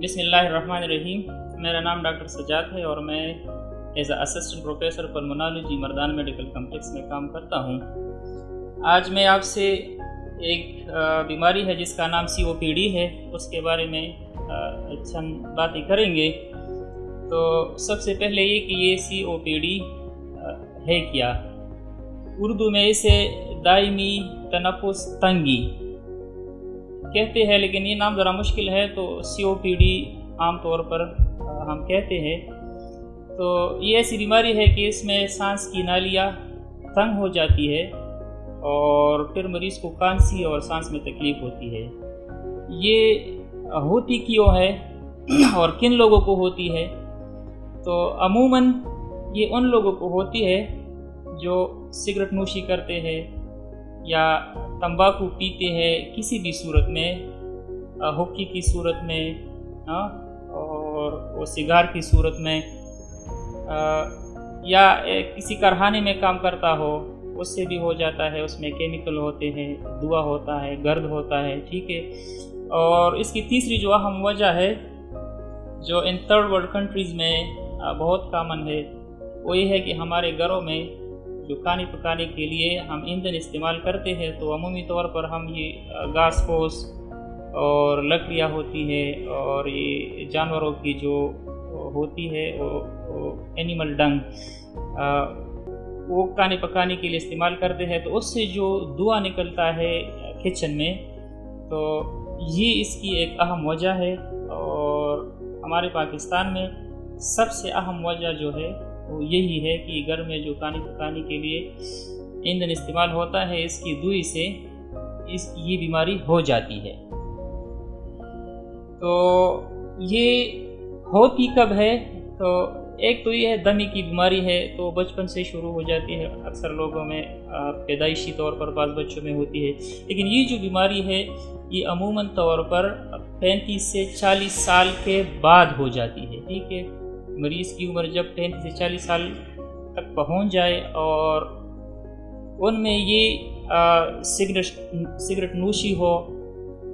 बिस्मिल्लाहिर्रहमानिर्रहीम। मेरा नाम डॉक्टर सजाद है और मैं as assistant professor pulmonology Mardan medical complex में काम करता हूँ। आज मैं आपसे एक बीमारी है जिसका नाम COPD है, उसके बारे में चंद बातें करेंगे। तो सबसे पहले ये कि ये COPD है क्या। उर्दू में इसे दायमी तनफ़ुस तंगी कहते हैं, लेकिन ये नाम ज़रा मुश्किल है, तो COPD आम तौर पर हम कहते हैं। तो ये ऐसी बीमारी है कि इसमें सांस की नालियाँ तंग हो जाती है और फिर मरीज़ को खांसी और सांस में तकलीफ़ होती है। ये होती क्यों है और किन लोगों को होती है? तो अमूमन ये उन लोगों को होती है जो सिगरेट नोशी करते हैं या तंबाकू पीते हैं किसी भी सूरत में, हुक्की की सूरत में और वो सिगार की सूरत में, या किसी कारखाने में काम करता हो, उससे भी हो जाता है। उसमें केमिकल होते हैं, धुआं होता है, गर्द होता है, ठीक है। और इसकी तीसरी जो अहम वजह है जो इन थर्ड वर्ल्ड कंट्रीज़ में बहुत कॉमन है, वो ये है कि हमारे घरों में जो खाने पकाने के लिए हम ईंधन इस्तेमाल करते हैं, तो अमूमी तौर पर हम ये घास फूस और लकड़ियाँ होती है और ये जानवरों की जो होती है वो एनिमल डंग, वो खाने पकाने के लिए इस्तेमाल करते हैं। तो उससे जो धुआं निकलता है किचन में, तो ये इसकी एक अहम वजह है। और हमारे पाकिस्तान में सबसे अहम वजह जो है वो यही है कि घर में जो खाने पकाने के लिए ईंधन इस्तेमाल होता है, इसकी धुएं से ये बीमारी हो जाती है। तो ये होती कब है? तो एक तो ये है दमे की बीमारी है, तो बचपन से शुरू हो जाती है। अक्सर लोगों में पैदाइशी तौर पर बाज़ बच्चों में होती है, लेकिन ये जो बीमारी है ये अमूमन तौर पर 35 से 40 साल के बाद हो जाती है, ठीक है। मरीज़ की उम्र जब 35 से 40 साल तक पहुंच जाए और उनमें ये सिगरेट नोशी हो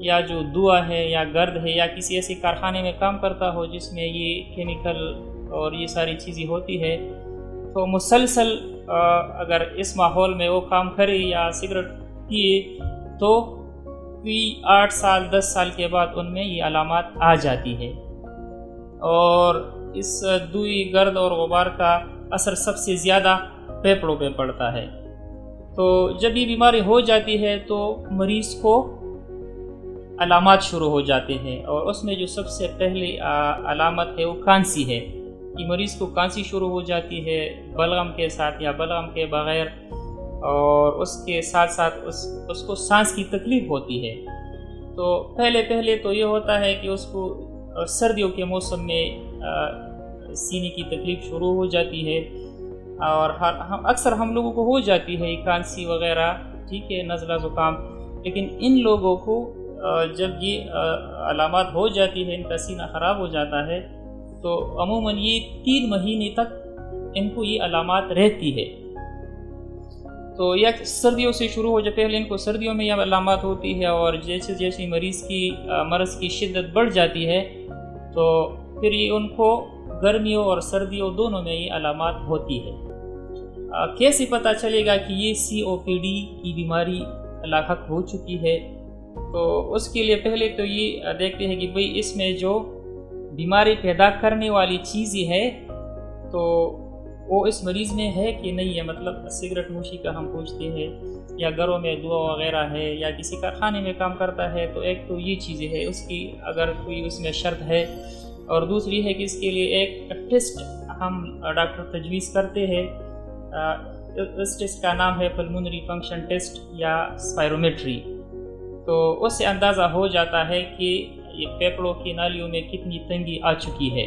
या जो धुआं है या गर्द है या किसी ऐसे कारखाने में काम करता हो जिसमें ये केमिकल और ये सारी चीज़ें होती है, तो मुसलसल अगर इस माहौल में वो काम करे या सिगरेट पिए, तो 8 साल 10 साल के बाद उनमें ये अलामात आ जाती है। और इस धुएं, गर्द और गुबार का असर सबसे ज़्यादा फेफड़ों पे पड़ता है। तो जब ये बीमारी हो जाती है तो मरीज़ को अलामात शुरू हो जाते हैं, और उसमें जो सबसे पहली अलामत है वो खांसी है कि मरीज़ को खांसी शुरू हो जाती है बलगम के साथ या बलगम के बग़ैर, और उसके साथ साथ उसको सांस की तकलीफ़ होती है। तो पहले तो ये होता है कि उसको सर्दियों के मौसम में सीने की तकलीफ़ शुरू हो जाती है, और अक्सर हम लोगों को हो जाती है खांसी वग़ैरह, ठीक है, नज़ला ज़ुकाम। लेकिन इन लोगों को जब ये अलामत हो जाती है, इनका सीना ख़राब हो जाता है, तो अमूमन ये 3 महीने तक इनको ये अलामत रहती है। तो यह सर्दियों से शुरू हो जाए, पहले इनको सर्दियों में यह अलामत होती है, और जैसे जैसे मरीज़ की मर्ज़ की शिद्दत बढ़ जाती है, तो फिर ये उनको गर्मियों और सर्दियों दोनों में ये अलामत होती है। कैसे पता चलेगा कि ये COPD की बीमारी लाहक हो चुकी है? तो उसके लिए पहले तो ये देखते हैं कि भाई इसमें जो बीमारी पैदा करने वाली चीज़ें है, तो वो इस मरीज़ में है कि नहीं है। मतलब सिगरेट नोशी का हम पूछते हैं, या घरों में धुआं वगैरह है, या किसी कारखाने में काम करता है, तो एक तो ये चीज़ें है उसकी अगर कोई उसमें शर्त है। और दूसरी है कि इसके लिए एक टेस्ट हम डॉक्टर तजवीज़ करते हैं। इस टेस्ट का नाम है पल्मोनरी फंक्शन टेस्ट या स्पायरोमेट्री। तो उससे अंदाज़ा हो जाता है कि ये फेफड़ों की नालियों में कितनी तंगी आ चुकी है,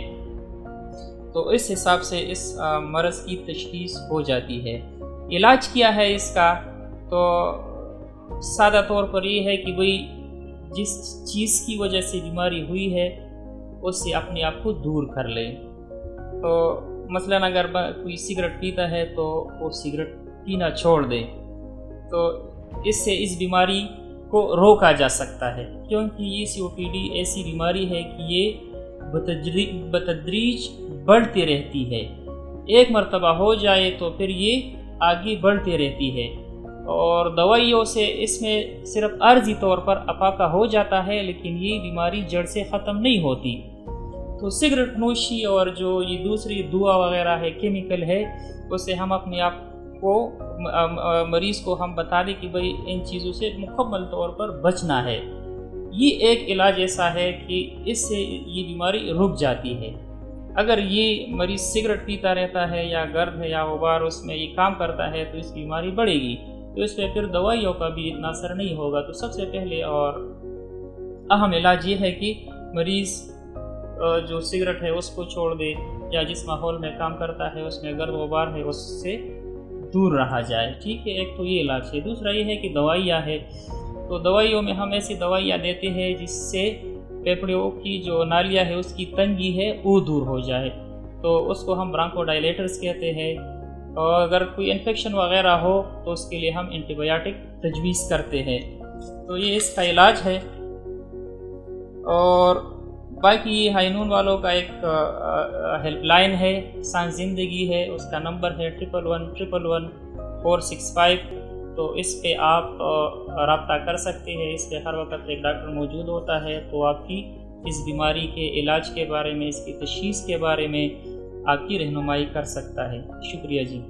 तो इस हिसाब से इस मर्ज़ की तशख़ीस हो जाती है। इलाज क्या है इसका? तो सादा तौर पर ये है कि भाई जिस चीज़ की वजह से बीमारी हुई है उससे अपने आप को दूर कर लें। तो मसलन अगर कोई सिगरेट पीता है तो वो सिगरेट पीना छोड़ दे, तो इससे इस बीमारी को रोका जा सकता है, क्योंकि ये COPD ऐसी बीमारी है कि ये بتدریج بڑھتی رہتی ہے. ایک مرتبہ ہو جائے تو پھر یہ آگے بڑھتی رہتی ہے، اور دوائیوں سے اس میں صرف عارضی طور پر افاقہ ہو جاتا ہے، لیکن یہ بیماری جڑ سے ختم نہیں ہوتی. تو سگریٹ نوشی اور جو یہ دوسری دعا وغیرہ ہے، کیمیکل ہے، اسے ہم اپنے آپ کو مریض کو ہم بتا دیں کہ بھئی ان چیزوں سے مکمل طور پر بچنا ہے. یہ ایک علاج ایسا ہے کہ اس سے یہ بیماری رک جاتی ہے. اگر یہ مریض سگریٹ پیتا رہتا ہے یا گرد ہے یا غبار اس میں یہ کام کرتا ہے تو اس کی بیماری بڑھے گی، تو اس پہ پھر دوائیوں کا بھی اتنا اثر نہیں ہوگا. تو سب سے پہلے اور اہم علاج یہ ہے کہ مریض جو سگریٹ ہے اس کو چھوڑ دے، یا جس ماحول میں کام کرتا ہے اس میں گرد غبار ہے اس سے دور رہا جائے. ٹھیک ہے، ایک تو یہ علاج ہے. دوسرا یہ ہے کہ دوائیاں ہے، تو دوائیوں میں ہم ایسی دوائیاں دیتے ہیں جس سے پھیپھڑوں کی جو نالیاں ہے اس کی تنگی ہے وہ دور ہو جائے. تو اس کو ہم برانکو ڈائلیٹرز کہتے ہیں. اور اگر کوئی انفیکشن وغیرہ ہو تو اس کے لیے ہم اینٹی بایوٹک تجویز کرتے ہیں. تو یہ اس کا علاج ہے. اور باقی یہ ہائی نون والوں کا ایک ہیلپ لائن ہے، سائنس زندگی ہے، اس کا نمبر ہے 11111465. تو اس پہ آپ رابطہ کر سکتے ہیں. اس پہ ہر وقت ایک ڈاکٹر موجود ہوتا ہے، تو آپ کی اس بیماری کے علاج کے بارے میں، اس کی تشخیص کے بارے میں آپ کی رہنمائی کر سکتا ہے. شکریہ جی.